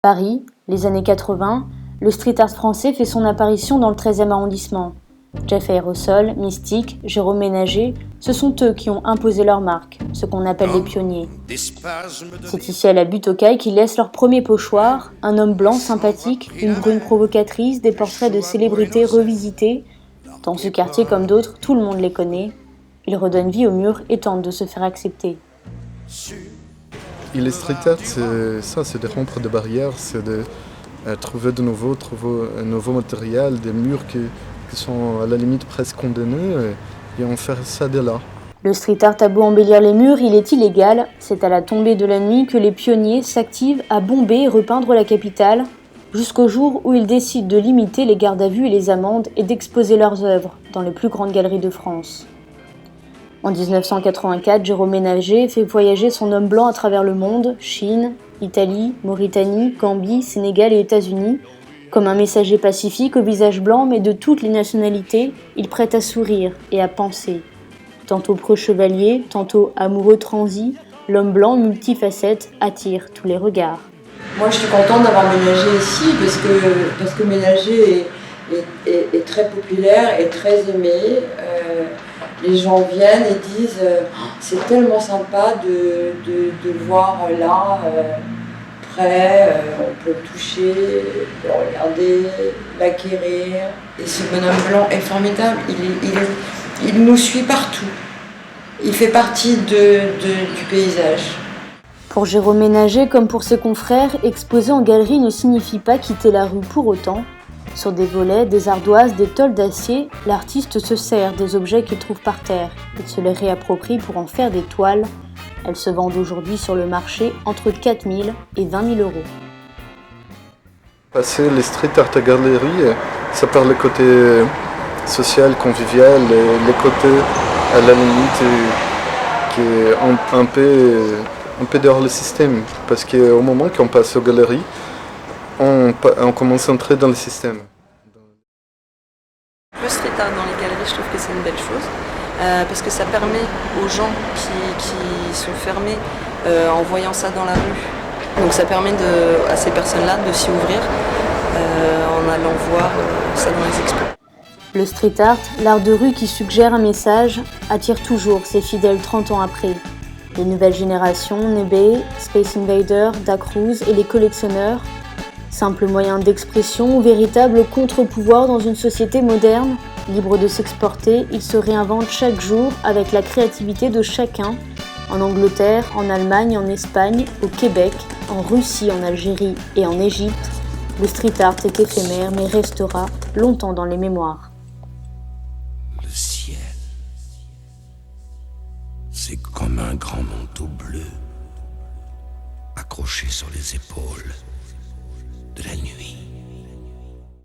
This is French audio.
Paris, les années 80, le street art français fait son apparition dans le 13e arrondissement. Jeff Aérosol, Mystique, Jérôme Ménager, ce sont eux qui ont imposé leur marque, ce qu'on appelle les pionniers. C'est ici à la butte aux Cailles qu'ils laissent leur premier pochoir, un homme blanc sympathique, une brune provocatrice, des portraits de célébrités revisités. Dans ce quartier comme d'autres, tout le monde les connaît. Ils redonnent vie au mur et tentent de se faire accepter. Et les street art, c'est ça, c'est de rompre des barrières, c'est de trouver un nouveau matériel, des murs qui sont à la limite presque condamnés, et en faire ça de là. Le street art a beau embellir les murs, il est illégal. C'est à la tombée de la nuit que les pionniers s'activent à bomber et repeindre la capitale, jusqu'au jour où ils décident de limiter les gardes à vue et les amendes et d'exposer leurs œuvres dans les plus grandes galeries de France. En 1984, Jérôme Ménager fait voyager son homme blanc à travers le monde, Chine, Italie, Mauritanie, Gambie, Sénégal et États-Unis. Comme un messager pacifique au visage blanc mais de toutes les nationalités, il prête à sourire et à penser. Tantôt preux chevalier, tantôt amoureux transi, l'homme blanc multifacette attire tous les regards. Moi je suis contente d'avoir Ménager ici parce que Ménager est très populaire et très aimé. Les gens viennent et disent c'est tellement sympa de le voir là, près, on peut le toucher, le regarder, l'acquérir. Et ce bonhomme blanc est formidable, il nous suit partout. Il fait partie du paysage. Pour Jérôme Ménager, comme pour ses confrères, exposer en galerie ne signifie pas quitter la rue pour autant. Sur des volets, des ardoises, des tôles d'acier, l'artiste se sert des objets qu'il trouve par terre. Il se les réapproprie pour en faire des toiles. Elles se vendent aujourd'hui sur le marché entre 4 000 et 20 000 euros. Passer les street art à galerie, ça perd le côté social, convivial, le côté à la limite qui est un peu dehors le système. Parce qu'au moment qu'on passe aux galeries, on commence à entrer dans le système. Le street art dans les galeries, je trouve que c'est une belle chose, parce que ça permet aux gens qui sont fermés en voyant ça dans la rue. Donc ça permet à ces personnes-là de s'y ouvrir en allant voir ça dans les expos. Le street art, l'art de rue qui suggère un message, attire toujours ses fidèles 30 ans après. Les nouvelles générations, Nebe, Space Invader, Dacruz et les collectionneurs, simple moyen d'expression ou véritable contre-pouvoir dans une société moderne, libre de s'exporter, ils se réinventent chaque jour avec la créativité de chacun, en Angleterre, en Allemagne, en Espagne, au Québec, en Russie, en Algérie et en Égypte. Le street art est éphémère mais restera longtemps dans les mémoires. Le ciel, c'est comme un grand manteau bleu accroché sur les épaules de la nuit.